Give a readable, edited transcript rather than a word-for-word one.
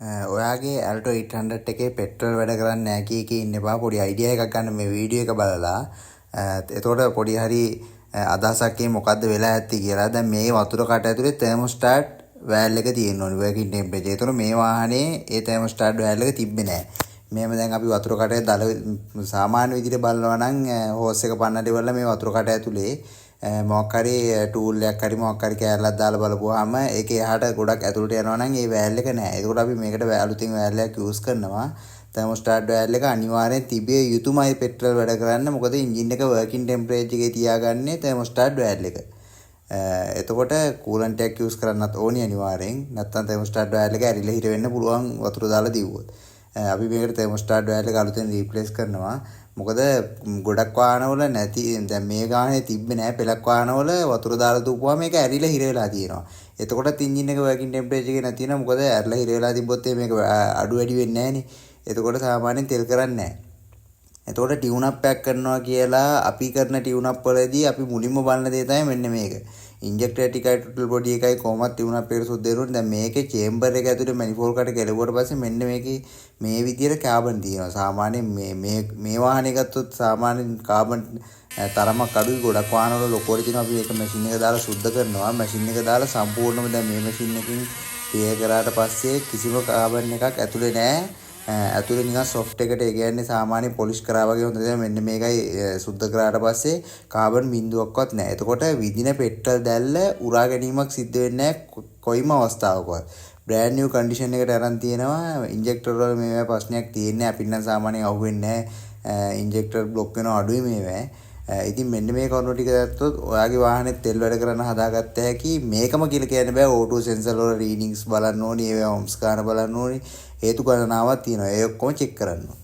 ඔයාගේ Alto 800 එකේ petrol වැඩ කරන්නේ නැහැ කී ඉන්න එපා. පොඩි අයිඩියා එකක් ගන්න මේ වීඩියෝ එක බලලා. එතකොට පොඩි හරි අදහසක් මොකද්ද වෙලා ඇත්තේ කියලා. දැන් මේ වතුර කට ඇතුලේ තර්මෝස්ටාට් වෑල් එක තියෙන්න ඕනේ වර්කින් ටෙම්පරේචර්. ඒතකොට මේ වාහනේ ඒ තර්මෝස්ටාට් වෑල් එක තිබ්බේ නැහැ. මේව දැන් අපි වතුර කටේ දල සාමාන්‍ය විදිහට බලනවා නම් හෝස් එක පන්නට ඉවරලා මේ වතුර කට ඇතුලේ මොකක් හරි ටූල් එකක් හරි මොකක් හරි කෑල්ලක් දාලා බලපුවාම ඒකේ එහාට ගොඩක් ඇතුළට යනවා නම් ඒ වෑල් එක නැහැ. ඒකට අපි මේකට අලුතින් වෑල් එකක් යූස් කරනවා. තර්මෝස්ටාට් වෑල් එක අනිවාර්යෙන් තිබිය යුතුමයි පෙට්‍රල් වැඩ කරන්න. මොකද එන්ජින් එක වර්කින් ටෙම්පරේචර් එකේ තියාගන්නේ තර්මෝස්ටාට් වෑල් එක. එතකොට කූලන්ට් එකක් යූස් කරන්නත් ඕනි අනිවාර්යෙන්. නැත්නම් තර්මෝස්ටාට් වෑල් එක ඇරිලා හිර වෙන්න පුළුවන් වතුර දාලා දිව්වොත්. අපි මේකට තර්මෝස්ටාට් වෑල් එක අලුතෙන් රීප්ලේස් කරනවා. මොකද ගොඩක් වාහනවල නැති දැන් මේ ගානේ තිබ්බේ නැහැ පෙලක් වාහනවල වතුර දාලා දුවපුවා මේක ඇරිලා හිර වෙලා තියෙනවා. එතකොටත් එන්ජින් එක වර්කින් ටෙම්පරේචර් එකේ නැති වෙනවා. මොකද ඇරිලා හිර වෙලා තිබ්බොත් මේක අඩු වැඩි වෙන්නේ නැහනේ. එතකොට සාමාන්‍යයෙන් තෙල් කරන්නේ නැහැ. එතකොට ටියුන් අප් එකක් කරනවා කියලා අපි කරන ටියුන් අප් වලදී අපි මුලින්ම බලන දේ තමයි මෙන්න මේක. ඉන්ජෙක්ටර් ටිකයි ටොටල් බොඩි එකයි කොහොමද ටියුන් අප් එකට සුද්ධ වෙනවද? දැන් මේකේ චේම්බර් එක ඇතුලේ මැනිෆෝල්ඩ් කට ගැලුවට පස්සේ මෙන්න මේකේ මේ විදියට කාබන් තියෙනවා. සාමාන්‍යයෙන් මේ වාහනේ ගත්තොත් සාමාන්‍යයෙන් කාබන් තරමක් අඩුයි. ගොඩක් වාහනවල ලොකෝට තියෙනවා. අපි ඒක මැෂින් එක දාලා සුද්ධ කරනවා. මැෂින් එක දාලා සම්පූර්ණයෙන්ම දැන් මේ මැෂින් එකකින් ක්ලියර් කරාට පස්සේ කිසිම කාබන් එකක් ඇතුලේ නැහැ. ඇතුලේ නිකන් සොෆ්ට් එකට ඒ කියන්නේ සාමාන්‍ය පොලිෂ් කරා වගේ හොඳ දෙයක්. මෙන්න මේකයි සුද්ධ කරාට පස්සේ කාබන් බිඳුවක්වත් නැහැ. එතකොට විදින පෙට්‍රල් දැල්ල උරා ගැනීමක් සිද්ධ වෙන්නේ නැහැ කොයිම අවස්ථාවකවත්. බ්‍රෑන්ඩ් නිව් කන්ඩිෂන් එකට අරන් තියෙනවා. ඉන්ජෙක්ටර් වල මේවා ප්‍රශ්නයක් තියෙන්නේ. අපිට නම් සාමාන්‍යයෙන් අහුවෙන්නේ නැහැ. ඉන්ජෙක්ටර් බ්ලොක් වෙනවා අඩුයි මේවා. ඉතින් මෙන්න මේ කරුණු ටික දැක්කොත් ඔයාගේ වාහනේ තෙල් වැඩ කරන්න හදාගත්ත හැකි. මේකම කියලා කියන්න බෑ. O2 සෙන්සර් වල රීඩින්ග්ස් බලන්න ඕනි. ඒවා ඔම්ස් ගන්න බලන්න ඕනි. හේතු ගණනාවක් තියෙනවා. ඒ ඔක්කොම චෙක් කරන්න ඕනේ.